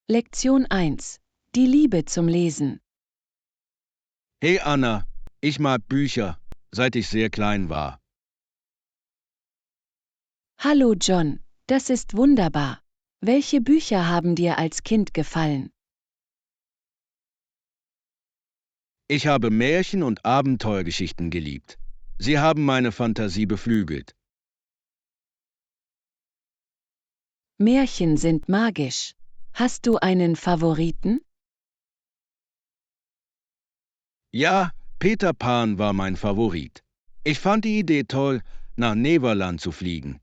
Lektion 1. Die Liebe zum Lesen. Hey Anna, ich mag Bücher, seit ich sehr klein war. Hallo John, das ist wunderbar. Welche Bücher haben dir als Kind gefallen? Ich habe Märchen und Abenteuergeschichten geliebt. Sie haben meine Fantasie beflügelt. Märchen sind magisch. Hast du einen Favoriten? Ja, Peter Pan war mein Favorit. Ich fand die Idee toll, nach Neverland zu fliegen.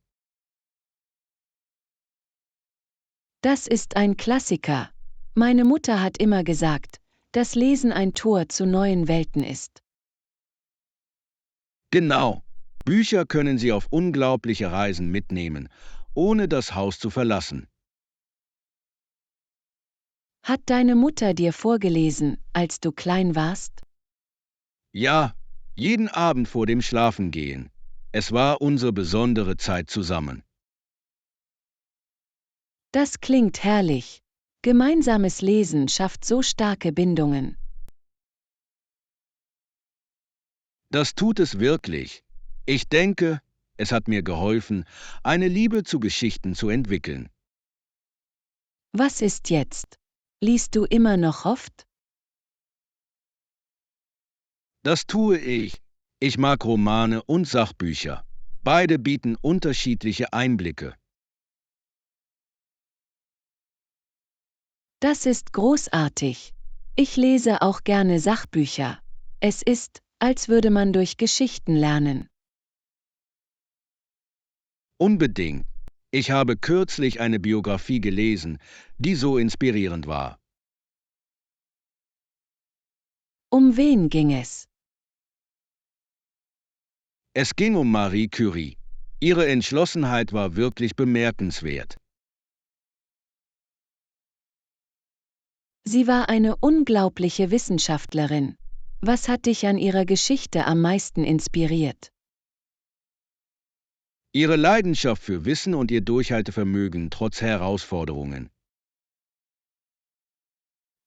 Das ist ein Klassiker. Meine Mutter hat immer gesagt, dass Lesen ein Tor zu neuen Welten ist. Genau. Bücher können Sie auf unglaubliche Reisen mitnehmen, ohne das Haus zu verlassen. Hat deine Mutter dir vorgelesen, als du klein warst? Ja, jeden Abend vor dem Schlafengehen. Es war unsere besondere Zeit zusammen. Das klingt herrlich. Gemeinsames Lesen schafft so starke Bindungen. Das tut es wirklich. Ich denke, es hat mir geholfen, eine Liebe zu Geschichten zu entwickeln. Was ist jetzt? Liest du immer noch oft? Das tue ich. Ich mag Romane und Sachbücher. Beide bieten unterschiedliche Einblicke. Das ist großartig. Ich lese auch gerne Sachbücher. Es ist, als würde man durch Geschichten lernen. Unbedingt. Ich habe kürzlich eine Biografie gelesen, die so inspirierend war. Um wen ging es? Es ging um Marie Curie. Ihre Entschlossenheit war wirklich bemerkenswert. Sie war eine unglaubliche Wissenschaftlerin. Was hat dich an ihrer Geschichte am meisten inspiriert? Ihre Leidenschaft für Wissen und ihr Durchhaltevermögen trotz Herausforderungen.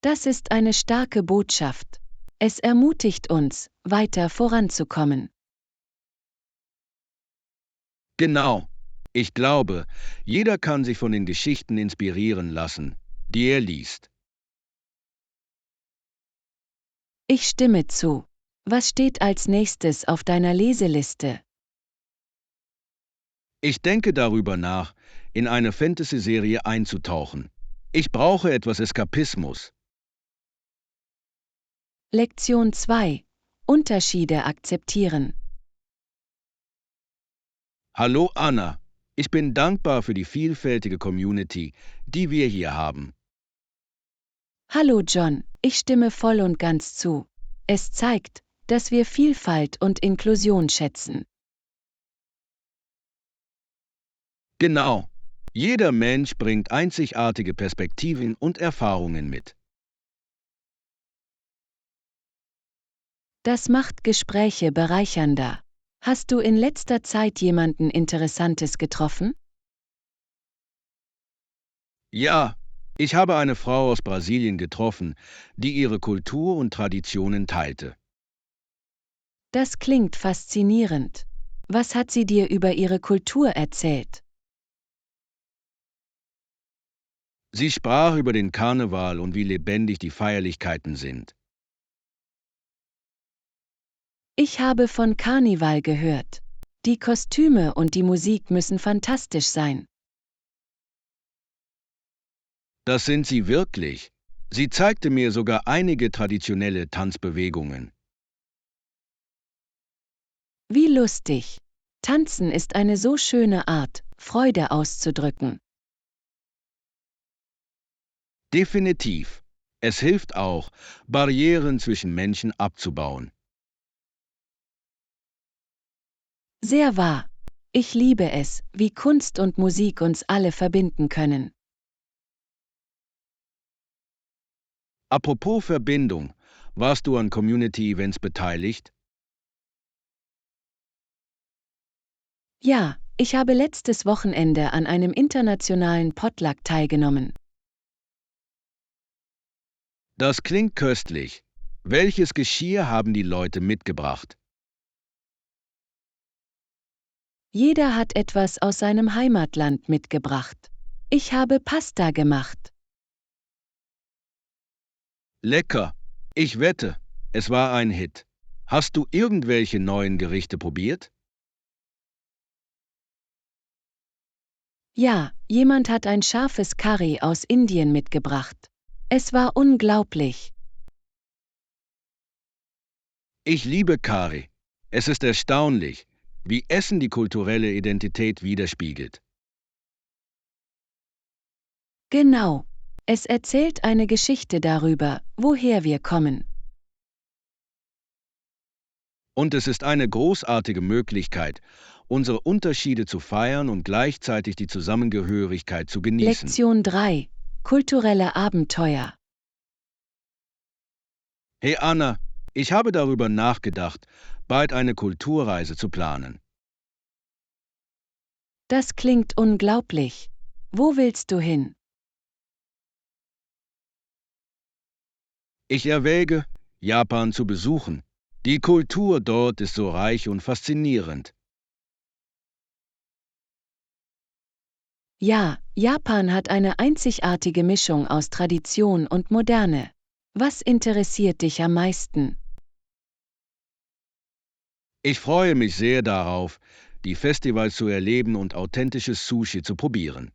Das ist eine starke Botschaft. Es ermutigt uns, weiter voranzukommen. Genau. Ich glaube, jeder kann sich von den Geschichten inspirieren lassen, die er liest. Ich stimme zu. Was steht als nächstes auf deiner Leseliste? Ich denke darüber nach, in eine Fantasy-Serie einzutauchen. Ich brauche etwas Eskapismus. Lektion 2. Unterschiede akzeptieren. Hallo Anna, ich bin dankbar für die vielfältige Community, die wir hier haben. Hallo John, ich stimme voll und ganz zu. Es zeigt, dass wir Vielfalt und Inklusion schätzen. Genau. Jeder Mensch bringt einzigartige Perspektiven und Erfahrungen mit. Das macht Gespräche bereichernder. Hast du in letzter Zeit jemanden Interessantes getroffen? Ja, ich habe eine Frau aus Brasilien getroffen, die ihre Kultur und Traditionen teilte. Das klingt faszinierend. Was hat sie dir über ihre Kultur erzählt? Sie sprach über den Karneval und wie lebendig die Feierlichkeiten sind. Ich habe von Karneval gehört. Die Kostüme und die Musik müssen fantastisch sein. Das sind sie wirklich. Sie zeigte mir sogar einige traditionelle Tanzbewegungen. Wie lustig. Tanzen ist eine so schöne Art, Freude auszudrücken. Definitiv. Es hilft auch, Barrieren zwischen Menschen abzubauen. Sehr wahr. Ich liebe es, wie Kunst und Musik uns alle verbinden können. Apropos Verbindung, warst du an Community-Events beteiligt? Ja, ich habe letztes Wochenende an einem internationalen Potluck teilgenommen. Das klingt köstlich. Welches Geschirr haben die Leute mitgebracht? Jeder hat etwas aus seinem Heimatland mitgebracht. Ich habe Pasta gemacht. Lecker. Ich wette, es war ein Hit. Hast du irgendwelche neuen Gerichte probiert? Ja, jemand hat ein scharfes Curry aus Indien mitgebracht. Es war unglaublich. Ich liebe Curry. Es ist erstaunlich, wie Essen die kulturelle Identität widerspiegelt. Genau. Es erzählt eine Geschichte darüber, woher wir kommen. Und es ist eine großartige Möglichkeit, unsere Unterschiede zu feiern und gleichzeitig die Zusammengehörigkeit zu genießen. Lektion 3. Kulturelle Abenteuer. Hey Anna, ich habe darüber nachgedacht, bald eine Kulturreise zu planen. Das klingt unglaublich. Wo willst du hin? Ich erwäge, Japan zu besuchen. Die Kultur dort ist so reich und faszinierend. Ja, Japan hat eine einzigartige Mischung aus Tradition und Moderne. Was interessiert dich am meisten? Ich freue mich sehr darauf, die Festivals zu erleben und authentisches Sushi zu probieren.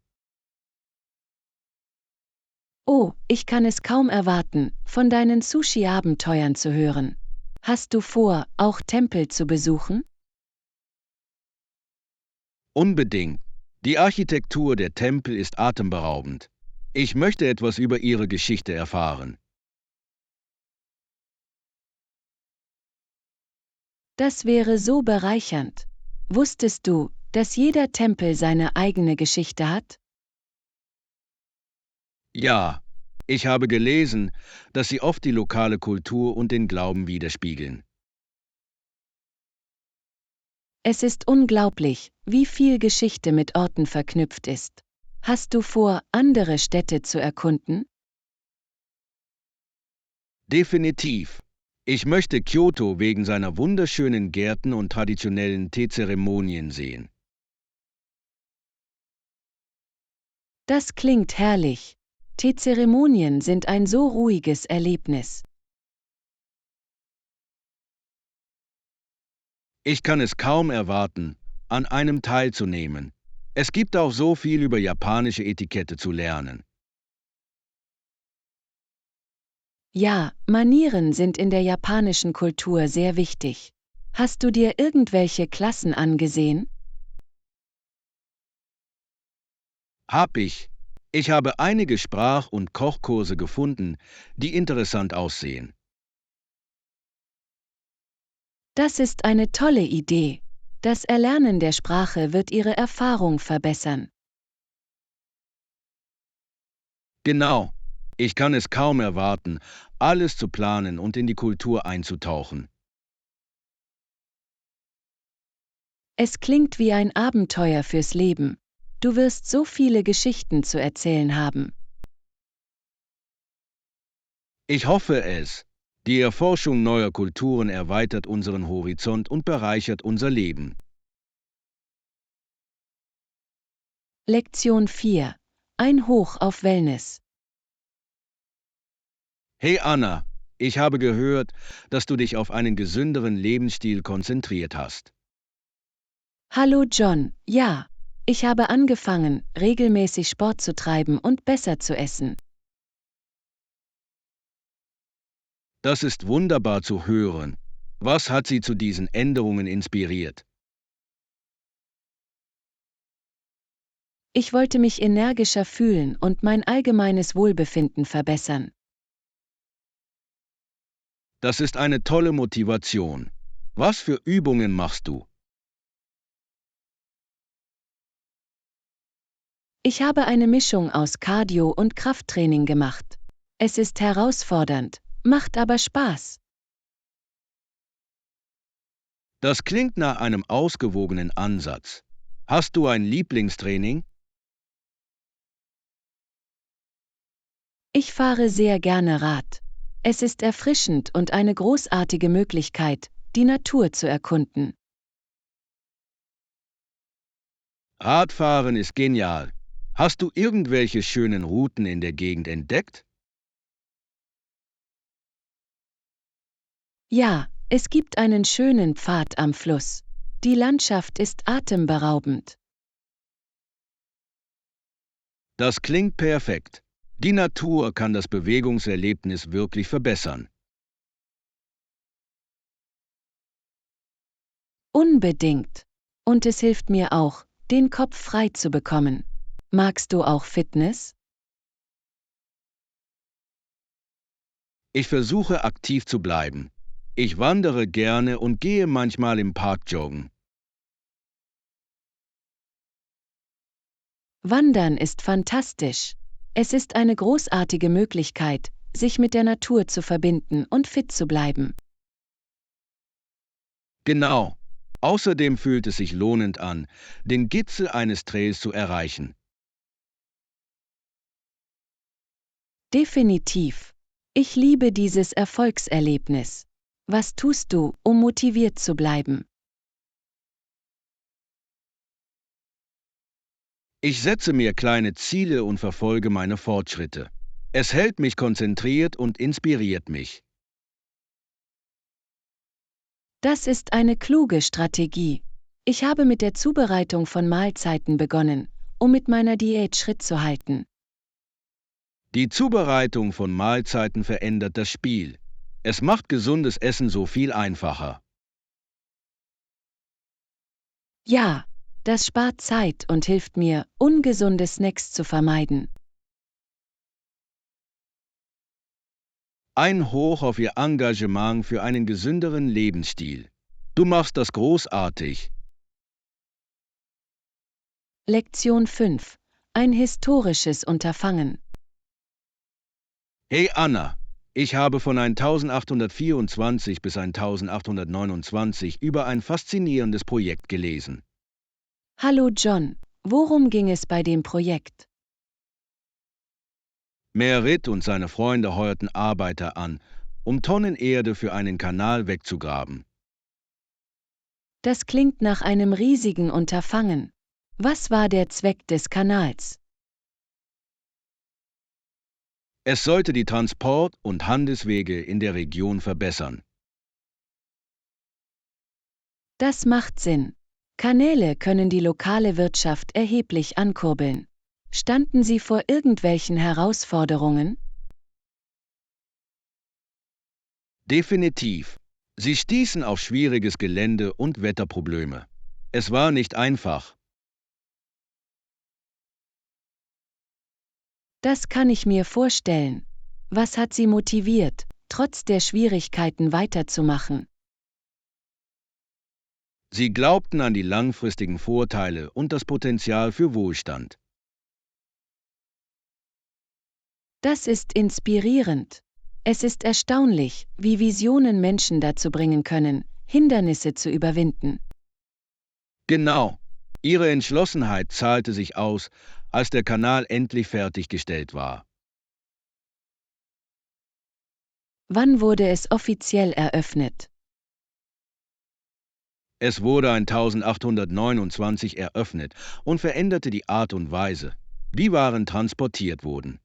Oh, ich kann es kaum erwarten, von deinen Sushi-Abenteuern zu hören. Hast du vor, auch Tempel zu besuchen? Unbedingt. Die Architektur der Tempel ist atemberaubend. Ich möchte etwas über ihre Geschichte erfahren. Das wäre so bereichernd. Wusstest du, dass jeder Tempel seine eigene Geschichte hat? Ja, ich habe gelesen, dass sie oft die lokale Kultur und den Glauben widerspiegeln. Es ist unglaublich, wie viel Geschichte mit Orten verknüpft ist. Hast du vor, andere Städte zu erkunden? Definitiv. Ich möchte Kyoto wegen seiner wunderschönen Gärten und traditionellen Teezeremonien sehen. Das klingt herrlich. Teezeremonien sind ein so ruhiges Erlebnis. Ich kann es kaum erwarten, an einem teilzunehmen. Es gibt auch so viel über japanische Etikette zu lernen. Ja, Manieren sind in der japanischen Kultur sehr wichtig. Hast du dir irgendwelche Klassen angesehen? Hab ich. Ich habe einige Sprach- und Kochkurse gefunden, die interessant aussehen. Das ist eine tolle Idee. Das Erlernen der Sprache wird ihre Erfahrung verbessern. Genau. Ich kann es kaum erwarten, alles zu planen und in die Kultur einzutauchen. Es klingt wie ein Abenteuer fürs Leben. Du wirst so viele Geschichten zu erzählen haben. Ich hoffe es. Die Erforschung neuer Kulturen erweitert unseren Horizont und bereichert unser Leben. Lektion 4. Ein Hoch auf Wellness. Hey Anna, ich habe gehört, dass du dich auf einen gesünderen Lebensstil konzentriert hast. Hallo John, ja. Ich habe angefangen, regelmäßig Sport zu treiben und besser zu essen. Das ist wunderbar zu hören. Was hat Sie zu diesen Änderungen inspiriert? Ich wollte mich energischer fühlen und mein allgemeines Wohlbefinden verbessern. Das ist eine tolle Motivation. Was für Übungen machst du? Ich habe eine Mischung aus Cardio und Krafttraining gemacht. Es ist herausfordernd, macht aber Spaß. Das klingt nach einem ausgewogenen Ansatz. Hast du ein Lieblingstraining? Ich fahre sehr gerne Rad. Es ist erfrischend und eine großartige Möglichkeit, die Natur zu erkunden. Radfahren ist genial. Hast du irgendwelche schönen Routen in der Gegend entdeckt? Ja, es gibt einen schönen Pfad am Fluss. Die Landschaft ist atemberaubend. Das klingt perfekt. Die Natur kann das Bewegungserlebnis wirklich verbessern. Unbedingt. Und es hilft mir auch, den Kopf frei zu bekommen. Magst du auch Fitness? Ich versuche aktiv zu bleiben. Ich wandere gerne und gehe manchmal im Park joggen. Wandern ist fantastisch. Es ist eine großartige Möglichkeit, sich mit der Natur zu verbinden und fit zu bleiben. Genau. Außerdem fühlt es sich lohnend an, den Gipfel eines Trails zu erreichen. Definitiv. Ich liebe dieses Erfolgserlebnis. Was tust du, um motiviert zu bleiben? Ich setze mir kleine Ziele und verfolge meine Fortschritte. Es hält mich konzentriert und inspiriert mich. Das ist eine kluge Strategie. Ich habe mit der Zubereitung von Mahlzeiten begonnen, um mit meiner Diät Schritt zu halten. Die Zubereitung von Mahlzeiten verändert das Spiel. Es macht gesundes Essen so viel einfacher. Ja, das spart Zeit und hilft mir, ungesunde Snacks zu vermeiden. Ein Hoch auf Ihr Engagement für einen gesünderen Lebensstil. Du machst das großartig. Lektion 5. Ein historisches Unterfangen. Hey Anna, ich habe von 1824 bis 1829 über ein faszinierendes Projekt gelesen. Hallo John, worum ging es bei dem Projekt? Merit und seine Freunde heuerten Arbeiter an, um Tonnen Erde für einen Kanal wegzugraben. Das klingt nach einem riesigen Unterfangen. Was war der Zweck des Kanals? Es sollte die Transport- und Handelswege in der Region verbessern. Das macht Sinn. Kanäle können die lokale Wirtschaft erheblich ankurbeln. Standen Sie vor irgendwelchen Herausforderungen? Definitiv. Sie stießen auf schwieriges Gelände und Wetterprobleme. Es war nicht einfach. Das kann ich mir vorstellen. Was hat Sie motiviert, trotz der Schwierigkeiten weiterzumachen? Sie glaubten an die langfristigen Vorteile und das Potenzial für Wohlstand. Das ist inspirierend. Es ist erstaunlich, wie Visionen Menschen dazu bringen können, Hindernisse zu überwinden. Genau. Ihre Entschlossenheit zahlte sich aus, als der Kanal endlich fertiggestellt war. Wann wurde es offiziell eröffnet? Es wurde 1829 eröffnet und veränderte die Art und Weise, wie Waren transportiert wurden.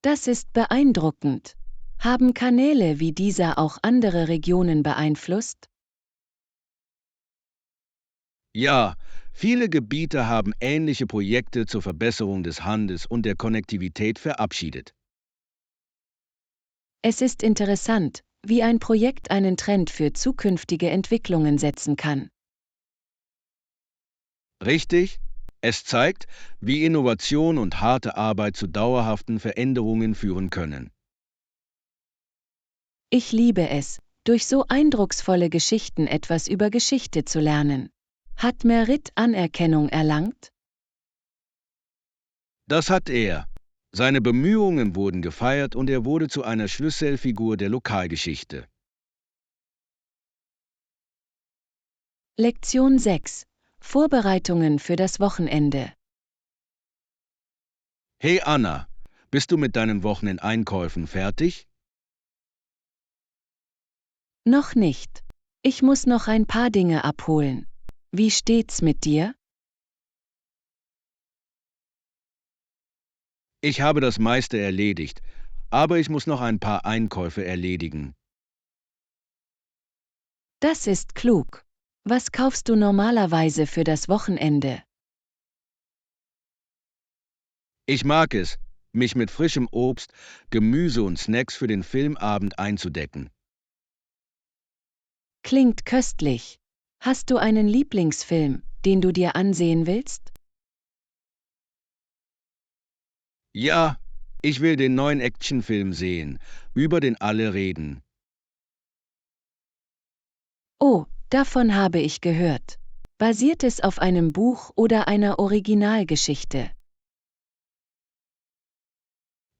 Das ist beeindruckend. Haben Kanäle wie dieser auch andere Regionen beeinflusst? Ja, viele Gebiete haben ähnliche Projekte zur Verbesserung des Handels und der Konnektivität verabschiedet. Es ist interessant, wie ein Projekt einen Trend für zukünftige Entwicklungen setzen kann. Richtig? Es zeigt, wie Innovation und harte Arbeit zu dauerhaften Veränderungen führen können. Ich liebe es, durch so eindrucksvolle Geschichten etwas über Geschichte zu lernen. Hat Merit Anerkennung erlangt? Das hat er. Seine Bemühungen wurden gefeiert und er wurde zu einer Schlüsselfigur der Lokalgeschichte. Lektion 6. Vorbereitungen für das Wochenende. Hey Anna, bist du mit deinen Wochenendeinkäufen fertig? Noch nicht. Ich muss noch ein paar Dinge abholen. Wie steht's mit dir? Ich habe das meiste erledigt, aber ich muss noch ein paar Einkäufe erledigen. Das ist klug. Was kaufst du normalerweise für das Wochenende? Ich mag es, mich mit frischem Obst, Gemüse und Snacks für den Filmabend einzudecken. Klingt köstlich. Hast du einen Lieblingsfilm, den du dir ansehen willst? Ja, ich will den neuen Actionfilm sehen, über den alle reden. Oh, davon habe ich gehört. Basiert es auf einem Buch oder einer Originalgeschichte?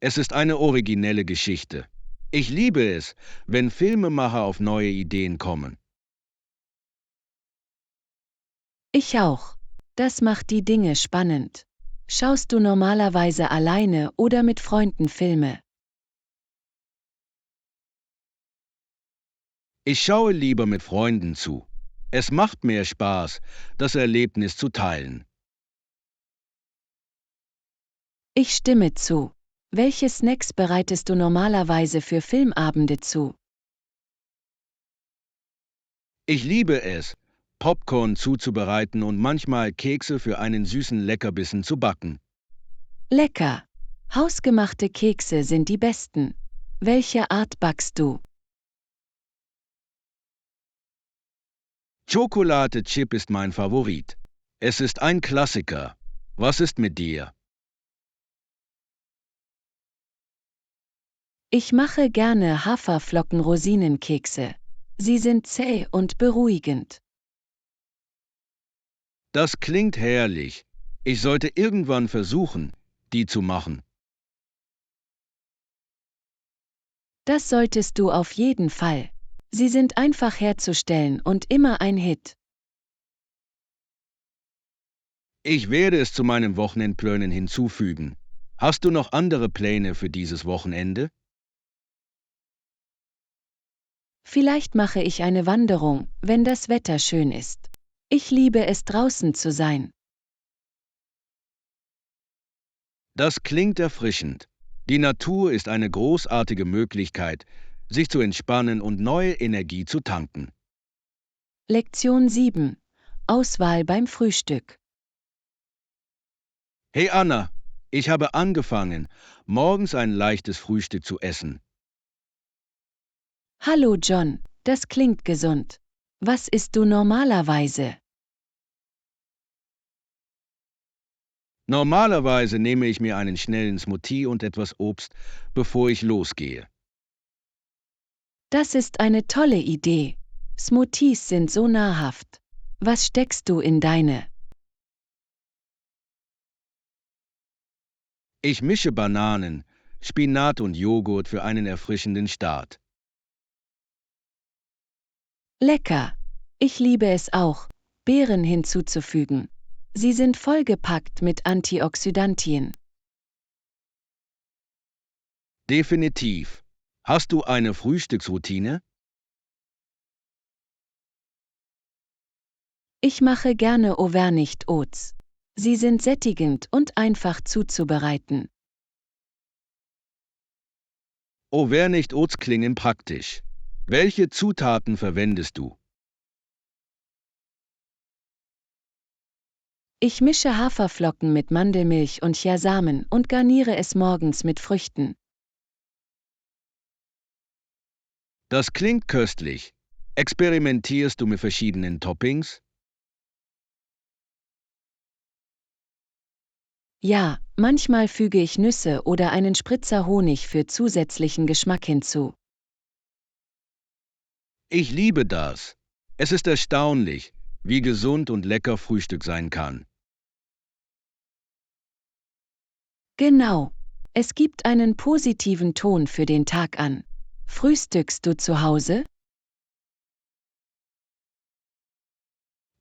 Es ist eine originelle Geschichte. Ich liebe es, wenn Filmemacher auf neue Ideen kommen. Ich auch. Das macht die Dinge spannend. Schaust du normalerweise alleine oder mit Freunden Filme? Ich schaue lieber mit Freunden zu. Es macht mehr Spaß, das Erlebnis zu teilen. Ich stimme zu. Welche Snacks bereitest du normalerweise für Filmabende zu? Ich liebe es, Popcorn zuzubereiten und manchmal Kekse für einen süßen Leckerbissen zu backen. Lecker. Hausgemachte Kekse sind die besten. Welche Art backst du? Chocolate Chip ist mein Favorit. Es ist ein Klassiker. Was ist mit dir? Ich mache gerne Haferflocken-Rosinenkekse. Sie sind zäh und beruhigend. Das klingt herrlich. Ich sollte irgendwann versuchen, die zu machen. Das solltest du auf jeden Fall. Sie sind einfach herzustellen und immer ein Hit. Ich werde es zu meinen Wochenendplänen hinzufügen. Hast du noch andere Pläne für dieses Wochenende? Vielleicht mache ich eine Wanderung, wenn das Wetter schön ist. Ich liebe es, draußen zu sein. Das klingt erfrischend. Die Natur ist eine großartige Möglichkeit, sich zu entspannen und neue Energie zu tanken. Lektion 7. Auswahl beim Frühstück. Hey Anna, ich habe angefangen, morgens ein leichtes Frühstück zu essen. Hallo John, das klingt gesund. Was isst du normalerweise? Normalerweise nehme ich mir einen schnellen Smoothie und etwas Obst, bevor ich losgehe. Das ist eine tolle Idee. Smoothies sind so nahrhaft. Was steckst du in deine? Ich mische Bananen, Spinat und Joghurt für einen erfrischenden Start. Lecker. Ich liebe es auch, Beeren hinzuzufügen. Sie sind vollgepackt mit Antioxidantien. Definitiv. Hast du eine Frühstücksroutine? Ich mache gerne Auvergne-Oats. Sie sind sättigend und einfach zuzubereiten. Auvergne-Oats klingen praktisch. Welche Zutaten verwendest du? Ich mische Haferflocken mit Mandelmilch und Chiasamen und garniere es morgens mit Früchten. Das klingt köstlich. Experimentierst du mit verschiedenen Toppings? Ja, manchmal füge ich Nüsse oder einen Spritzer Honig für zusätzlichen Geschmack hinzu. Ich liebe das. Es ist erstaunlich, wie gesund und lecker Frühstück sein kann. Genau. Es gibt einen positiven Ton für den Tag an. Frühstückst du zu Hause?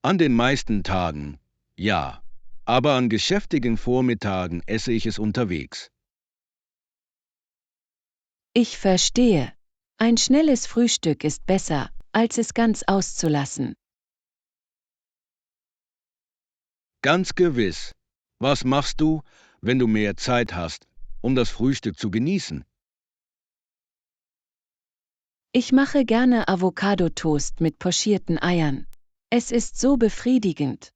An den meisten Tagen, ja. Aber an geschäftigen Vormittagen esse ich es unterwegs. Ich verstehe. Ein schnelles Frühstück ist besser, als es ganz auszulassen. Ganz gewiss. Was machst du, wenn du mehr Zeit hast, um das Frühstück zu genießen? Ich mache gerne Avocado-Toast mit pochierten Eiern. Es ist so befriedigend.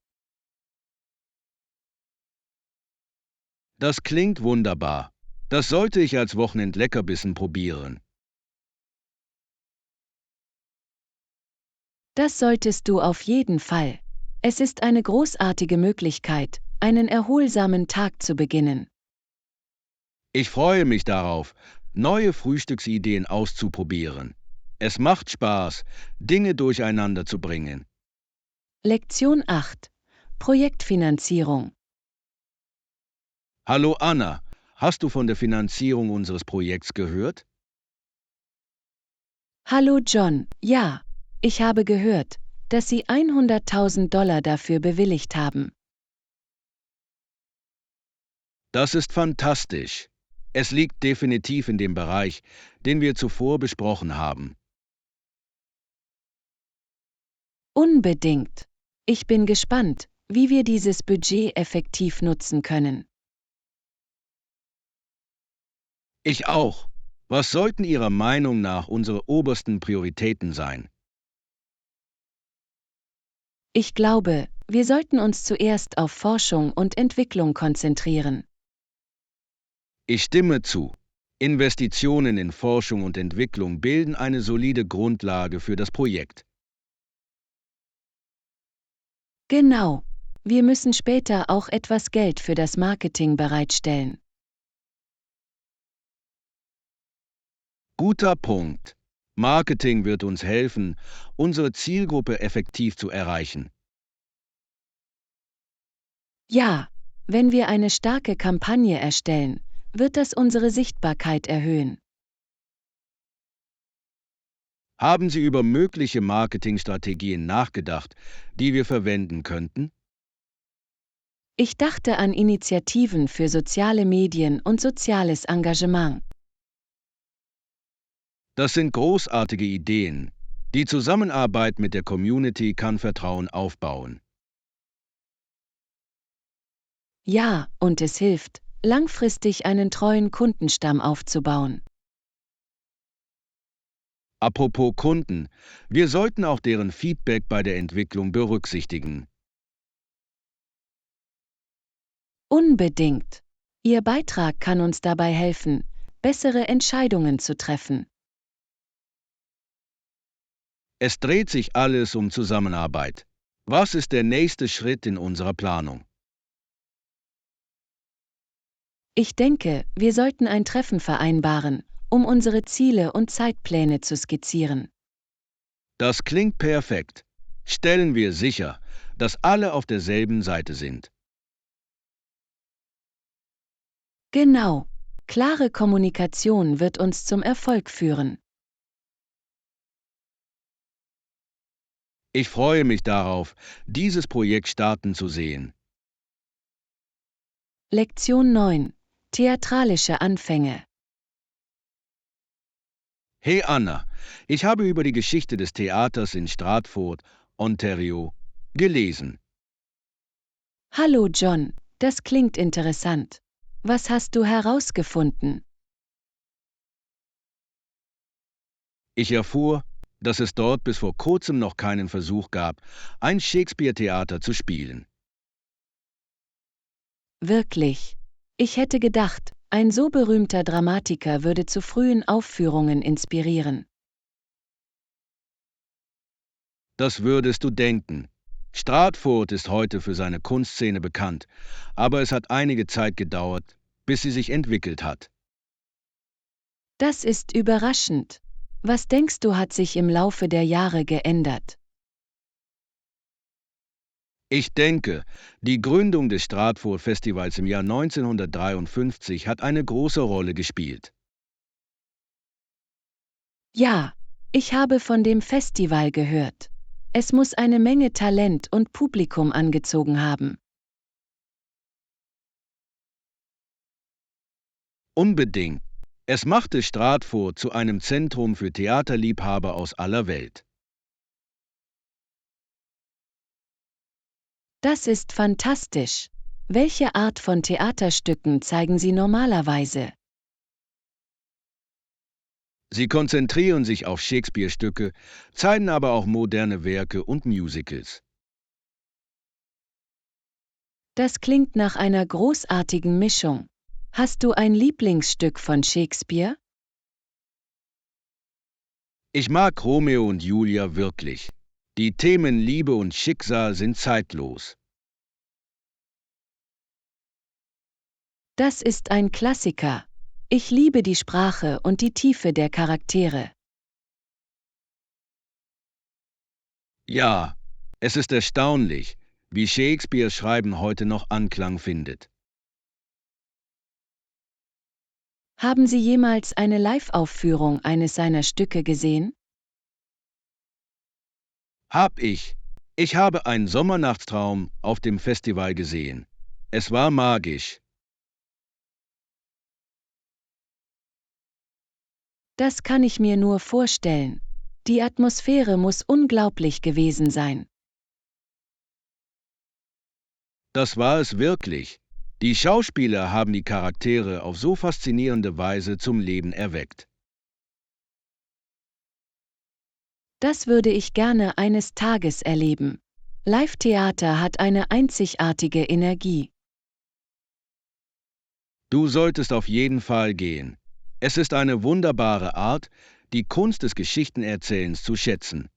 Das klingt wunderbar. Das sollte ich als Wochenendleckerbissen probieren. Das solltest du auf jeden Fall. Es ist eine großartige Möglichkeit, einen erholsamen Tag zu beginnen. Ich freue mich darauf, neue Frühstücksideen auszuprobieren. Es macht Spaß, Dinge durcheinander zu bringen. Lektion 8. Projektfinanzierung. Hallo Anna, hast du von der Finanzierung unseres Projekts gehört? Hallo John, ja, ich habe gehört, dass Sie $100.000 dafür bewilligt haben. Das ist fantastisch. Es liegt definitiv in dem Bereich, den wir zuvor besprochen haben. Unbedingt. Ich bin gespannt, wie wir dieses Budget effektiv nutzen können. Ich auch. Was sollten Ihrer Meinung nach unsere obersten Prioritäten sein? Ich glaube, wir sollten uns zuerst auf Forschung und Entwicklung konzentrieren. Ich stimme zu. Investitionen in Forschung und Entwicklung bilden eine solide Grundlage für das Projekt. Genau. Wir müssen später auch etwas Geld für das Marketing bereitstellen. Guter Punkt. Marketing wird uns helfen, unsere Zielgruppe effektiv zu erreichen. Ja, wenn wir eine starke Kampagne erstellen, wird das unsere Sichtbarkeit erhöhen. Haben Sie über mögliche Marketingstrategien nachgedacht, die wir verwenden könnten? Ich dachte an Initiativen für soziale Medien und soziales Engagement. Das sind großartige Ideen. Die Zusammenarbeit mit der Community kann Vertrauen aufbauen. Ja, und es hilft, langfristig einen treuen Kundenstamm aufzubauen. Apropos Kunden, wir sollten auch deren Feedback bei der Entwicklung berücksichtigen. Unbedingt. Ihr Beitrag kann uns dabei helfen, bessere Entscheidungen zu treffen. Es dreht sich alles um Zusammenarbeit. Was ist der nächste Schritt in unserer Planung? Ich denke, wir sollten ein Treffen vereinbaren, um unsere Ziele und Zeitpläne zu skizzieren. Das klingt perfekt. Stellen wir sicher, dass alle auf derselben Seite sind. Genau. Klare Kommunikation wird uns zum Erfolg führen. Ich freue mich darauf, dieses Projekt starten zu sehen. Lektion 9. Theatralische Anfänge. Hey Anna, ich habe über die Geschichte des Theaters in Stratford, Ontario, gelesen. Hallo John, das klingt interessant. Was hast du herausgefunden? Ich erfuhr, dass es dort bis vor kurzem noch keinen Versuch gab, ein Shakespeare-Theater zu spielen. Wirklich. Ich hätte gedacht, ein so berühmter Dramatiker würde zu frühen Aufführungen inspirieren. Das würdest du denken. Stratford ist heute für seine Kunstszene bekannt, aber es hat einige Zeit gedauert, bis sie sich entwickelt hat. Das ist überraschend. Was denkst du, hat sich im Laufe der Jahre geändert? Ich denke, die Gründung des Stratford Festivals im Jahr 1953 hat eine große Rolle gespielt. Ja, ich habe von dem Festival gehört. Es muss eine Menge Talent und Publikum angezogen haben. Unbedingt. Es machte Stratford zu einem Zentrum für Theaterliebhaber aus aller Welt. Das ist fantastisch. Welche Art von Theaterstücken zeigen Sie normalerweise? Sie konzentrieren sich auf Shakespeare-Stücke, zeigen aber auch moderne Werke und Musicals. Das klingt nach einer großartigen Mischung. Hast du ein Lieblingsstück von Shakespeare? Ich mag Romeo und Julia wirklich. Die Themen Liebe und Schicksal sind zeitlos. Das ist ein Klassiker. Ich liebe die Sprache und die Tiefe der Charaktere. Ja, es ist erstaunlich, wie Shakespeares Schreiben heute noch Anklang findet. Haben Sie jemals eine Live-Aufführung eines seiner Stücke gesehen? Hab ich. Ich habe einen Sommernachtstraum auf dem Festival gesehen. Es war magisch. Das kann ich mir nur vorstellen. Die Atmosphäre muss unglaublich gewesen sein. Das war es wirklich. Die Schauspieler haben die Charaktere auf so faszinierende Weise zum Leben erweckt. Das würde ich gerne eines Tages erleben. Live-Theater hat eine einzigartige Energie. Du solltest auf jeden Fall gehen. Es ist eine wunderbare Art, die Kunst des Geschichtenerzählens zu schätzen.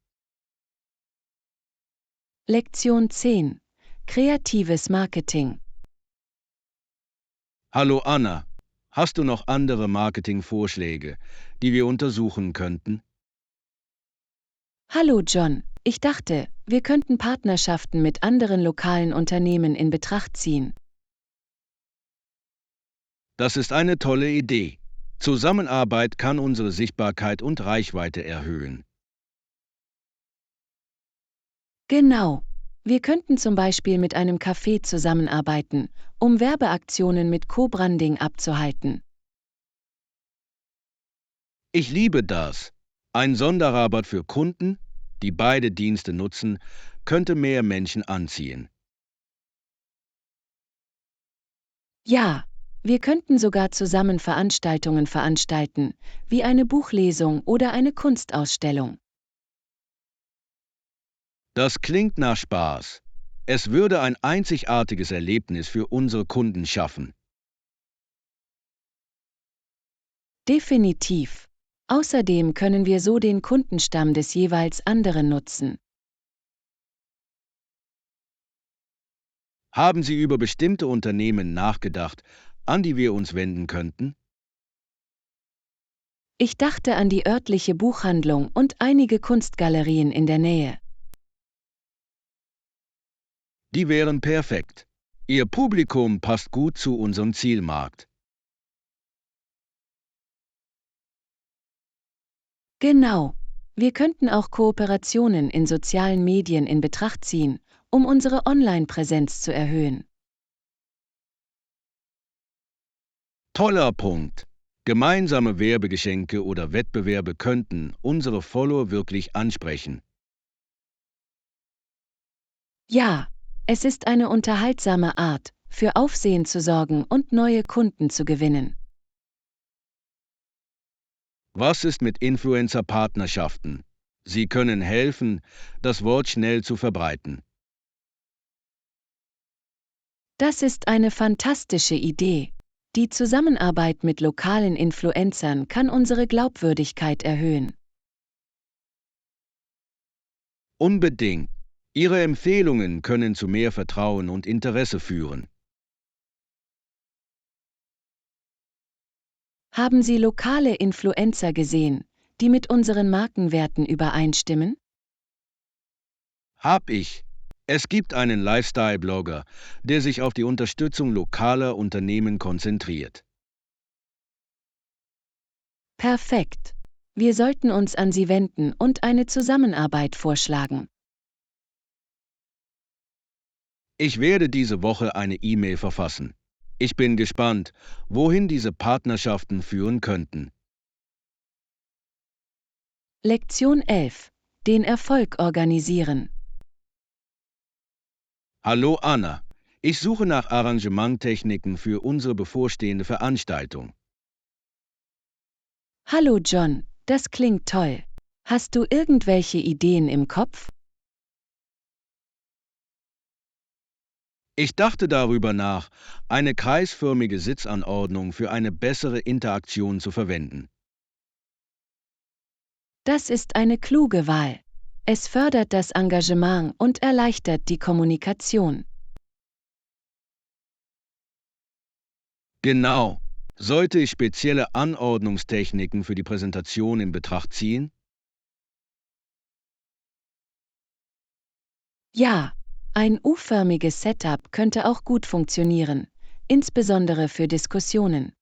Lektion 10. Kreatives Marketing. Hallo Anna, hast du noch andere Marketingvorschläge, die wir untersuchen könnten? Hallo John, ich dachte, wir könnten Partnerschaften mit anderen lokalen Unternehmen in Betracht ziehen. Das ist eine tolle Idee. Zusammenarbeit kann unsere Sichtbarkeit und Reichweite erhöhen. Genau. Wir könnten zum Beispiel mit einem Café zusammenarbeiten, um Werbeaktionen mit Co-Branding abzuhalten. Ich liebe das. Ein Sonderrabatt für Kunden, die beide Dienste nutzen, könnte mehr Menschen anziehen. Ja, wir könnten sogar zusammen Veranstaltungen veranstalten, wie eine Buchlesung oder eine Kunstausstellung. Das klingt nach Spaß. Es würde ein einzigartiges Erlebnis für unsere Kunden schaffen. Definitiv. Außerdem können wir so den Kundenstamm des jeweils anderen nutzen. Haben Sie über bestimmte Unternehmen nachgedacht, an die wir uns wenden könnten? Ich dachte an die örtliche Buchhandlung und einige Kunstgalerien in der Nähe. Die wären perfekt. Ihr Publikum passt gut zu unserem Zielmarkt. Genau. Wir könnten auch Kooperationen in sozialen Medien in Betracht ziehen, um unsere Online-Präsenz zu erhöhen. Toller Punkt. Gemeinsame Werbegeschenke oder Wettbewerbe könnten unsere Follower wirklich ansprechen. Ja, es ist eine unterhaltsame Art, für Aufsehen zu sorgen und neue Kunden zu gewinnen. Was ist mit Influencer-Partnerschaften? Sie können helfen, das Wort schnell zu verbreiten. Das ist eine fantastische Idee. Die Zusammenarbeit mit lokalen Influencern kann unsere Glaubwürdigkeit erhöhen. Unbedingt. Ihre Empfehlungen können zu mehr Vertrauen und Interesse führen. Haben Sie lokale Influencer gesehen, die mit unseren Markenwerten übereinstimmen? Hab ich. Es gibt einen Lifestyle-Blogger, der sich auf die Unterstützung lokaler Unternehmen konzentriert. Perfekt. Wir sollten uns an Sie wenden und eine Zusammenarbeit vorschlagen. Ich werde diese Woche eine E-Mail verfassen. Ich bin gespannt, wohin diese Partnerschaften führen könnten. Lektion 11. Den Erfolg organisieren. Hallo Anna, ich suche nach Arrangementtechniken für unsere bevorstehende Veranstaltung. Hallo John, das klingt toll. Hast du irgendwelche Ideen im Kopf? Ich dachte darüber nach, eine kreisförmige Sitzanordnung für eine bessere Interaktion zu verwenden. Das ist eine kluge Wahl. Es fördert das Engagement und erleichtert die Kommunikation. Genau. Sollte ich spezielle Anordnungstechniken für die Präsentation in Betracht ziehen? Ja, ein U-förmiges Setup könnte auch gut funktionieren, insbesondere für Diskussionen.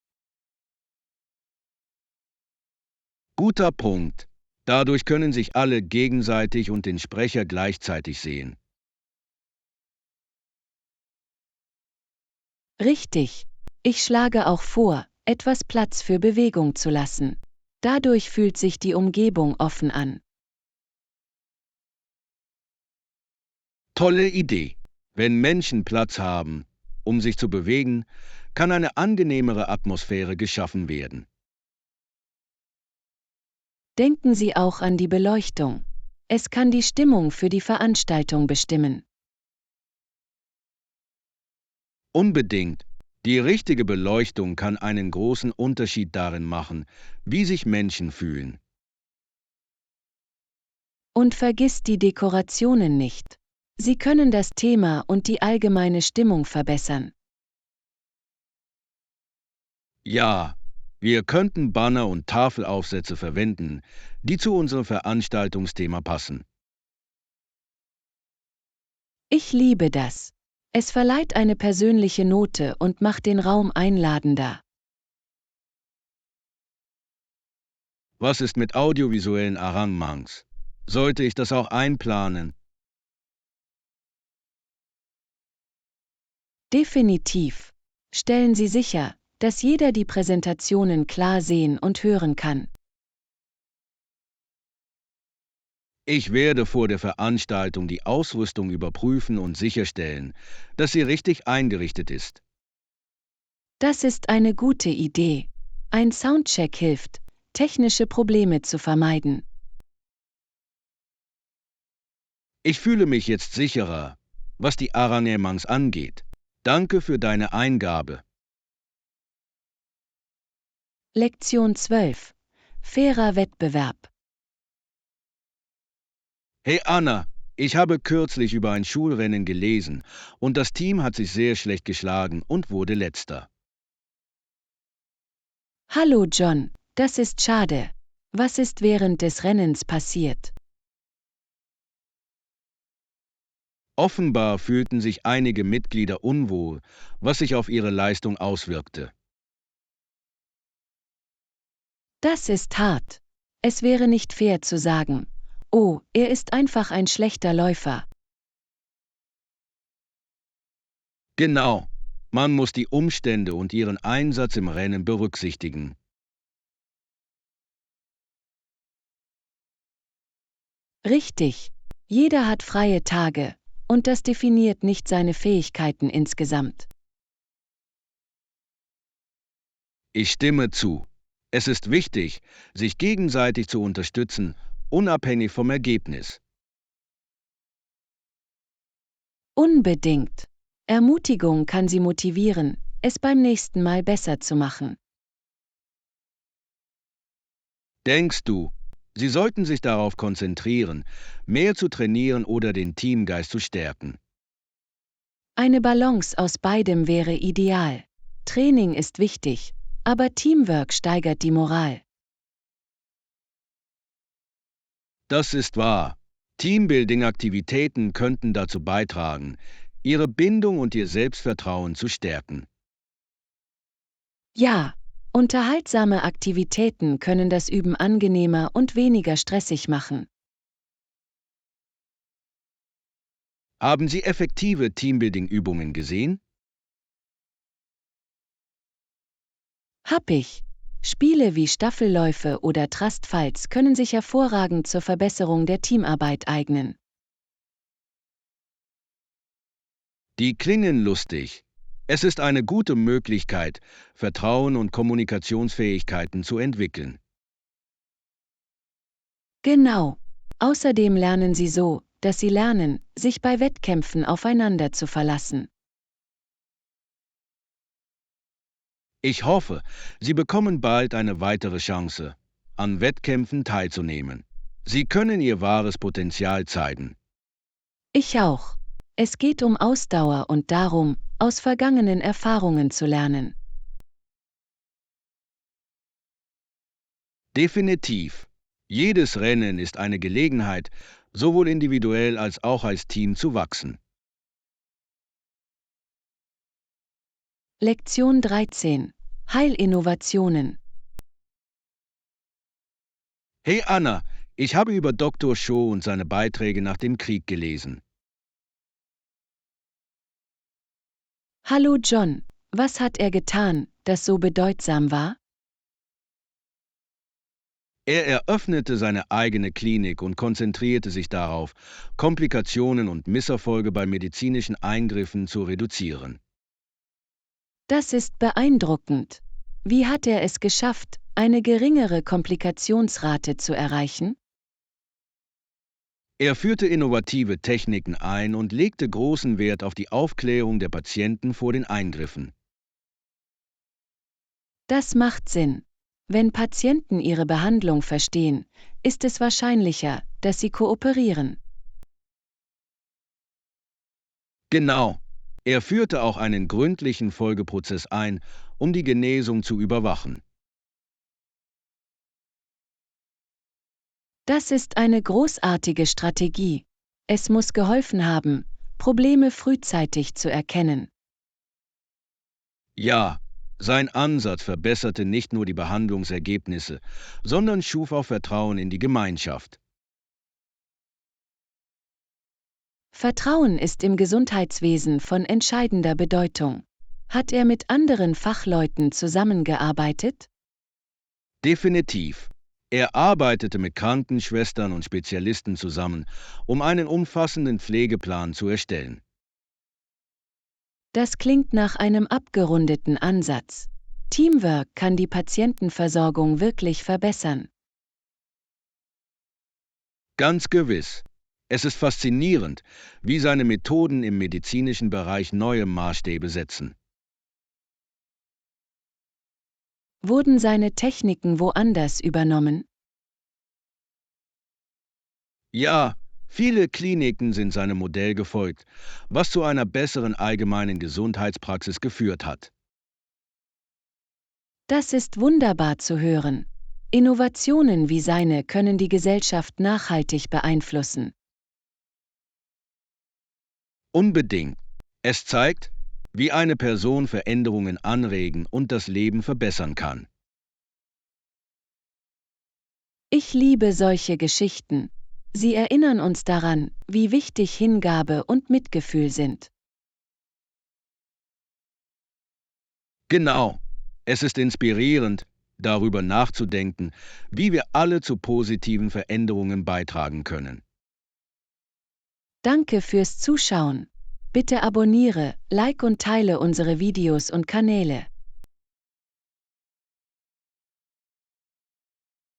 Guter Punkt. Dadurch können sich alle gegenseitig und den Sprecher gleichzeitig sehen. Richtig. Ich schlage auch vor, etwas Platz für Bewegung zu lassen. Dadurch fühlt sich die Umgebung offen an. Tolle Idee. Wenn Menschen Platz haben, um sich zu bewegen, kann eine angenehmere Atmosphäre geschaffen werden. Denken Sie auch an die Beleuchtung. Es kann die Stimmung für die Veranstaltung bestimmen. Unbedingt. Die richtige Beleuchtung kann einen großen Unterschied darin machen, wie sich Menschen fühlen. Und vergiss die Dekorationen nicht. Sie können das Thema und die allgemeine Stimmung verbessern. Ja, wir könnten Banner und Tafelaufsätze verwenden, die zu unserem Veranstaltungsthema passen. Ich liebe das. Es verleiht eine persönliche Note und macht den Raum einladender. Was ist mit audiovisuellen Arrangements? Sollte ich das auch einplanen? Definitiv. Stellen Sie sicher, dass jeder die Präsentationen klar sehen und hören kann. Ich werde vor der Veranstaltung die Ausrüstung überprüfen und sicherstellen, dass sie richtig eingerichtet ist. Das ist eine gute Idee. Ein Soundcheck hilft, technische Probleme zu vermeiden. Ich fühle mich jetzt sicherer, was die Arrangements angeht. Danke für deine Eingabe. Lektion 12. Fairer Wettbewerb. Hey Anna, ich habe kürzlich über ein Schulrennen gelesen und das Team hat sich sehr schlecht geschlagen und wurde letzter. Hallo John, das ist schade. Was ist während des Rennens passiert? Offenbar fühlten sich einige Mitglieder unwohl, was sich auf ihre Leistung auswirkte. Das ist hart. Es wäre nicht fair zu sagen, oh, er ist einfach ein schlechter Läufer. Genau, man muss die Umstände und ihren Einsatz im Rennen berücksichtigen. Richtig. Jeder hat freie Tage, und das definiert nicht seine Fähigkeiten insgesamt. Ich stimme zu. Es ist wichtig, sich gegenseitig zu unterstützen, unabhängig vom Ergebnis. Unbedingt. Ermutigung kann Sie motivieren, es beim nächsten Mal besser zu machen. Denkst du, sie sollten sich darauf konzentrieren, mehr zu trainieren oder den Teamgeist zu stärken? Eine Balance aus beidem wäre ideal. Training ist wichtig, aber Teamwork steigert die Moral. Das ist wahr. Teambuilding-Aktivitäten könnten dazu beitragen, ihre Bindung und ihr Selbstvertrauen zu stärken. Ja, unterhaltsame Aktivitäten können das Üben angenehmer und weniger stressig machen. Haben Sie effektive Teambuilding-Übungen gesehen? Hab ich. Spiele wie Staffelläufe oder Trustfalls können sich hervorragend zur Verbesserung der Teamarbeit eignen. Die klingen lustig. Es ist eine gute Möglichkeit, Vertrauen und Kommunikationsfähigkeiten zu entwickeln. Genau. Außerdem lernen sie so, dass sie lernen, sich bei Wettkämpfen aufeinander zu verlassen. Ich hoffe, Sie bekommen bald eine weitere Chance, an Wettkämpfen teilzunehmen. Sie können Ihr wahres Potenzial zeigen. Ich auch. Es geht um Ausdauer und darum, aus vergangenen Erfahrungen zu lernen. Definitiv. Jedes Rennen ist eine Gelegenheit, sowohl individuell als auch als Team zu wachsen. Lektion 13. Heilinnovationen. Hey Anna, ich habe über Dr. Shaw und seine Beiträge nach dem Krieg gelesen. Hallo John, was hat er getan, das so bedeutsam war? Er eröffnete seine eigene Klinik und konzentrierte sich darauf, Komplikationen und Misserfolge bei medizinischen Eingriffen zu reduzieren. Das ist beeindruckend. Wie hat er es geschafft, eine geringere Komplikationsrate zu erreichen? Er führte innovative Techniken ein und legte großen Wert auf die Aufklärung der Patienten vor den Eingriffen. Das macht Sinn. Wenn Patienten ihre Behandlung verstehen, ist es wahrscheinlicher, dass sie kooperieren. Genau. Er führte auch einen gründlichen Folgeprozess ein, um die Genesung zu überwachen. Das ist eine großartige Strategie. Es muss geholfen haben, Probleme frühzeitig zu erkennen. Ja, sein Ansatz verbesserte nicht nur die Behandlungsergebnisse, sondern schuf auch Vertrauen in die Gemeinschaft. Vertrauen ist im Gesundheitswesen von entscheidender Bedeutung. Hat er mit anderen Fachleuten zusammengearbeitet? Definitiv. Er arbeitete mit Krankenschwestern und Spezialisten zusammen, um einen umfassenden Pflegeplan zu erstellen. Das klingt nach einem abgerundeten Ansatz. Teamwork kann die Patientenversorgung wirklich verbessern. Ganz gewiss. Es ist faszinierend, wie seine Methoden im medizinischen Bereich neue Maßstäbe setzen. Wurden seine Techniken woanders übernommen? Ja, viele Kliniken sind seinem Modell gefolgt, was zu einer besseren allgemeinen Gesundheitspraxis geführt hat. Das ist wunderbar zu hören. Innovationen wie seine können die Gesellschaft nachhaltig beeinflussen. Unbedingt. Es zeigt, wie eine Person Veränderungen anregen und das Leben verbessern kann. Ich liebe solche Geschichten. Sie erinnern uns daran, wie wichtig Hingabe und Mitgefühl sind. Genau. Es ist inspirierend, darüber nachzudenken, wie wir alle zu positiven Veränderungen beitragen können. Danke fürs Zuschauen. Bitte abonniere, like und teile unsere Videos und Kanäle.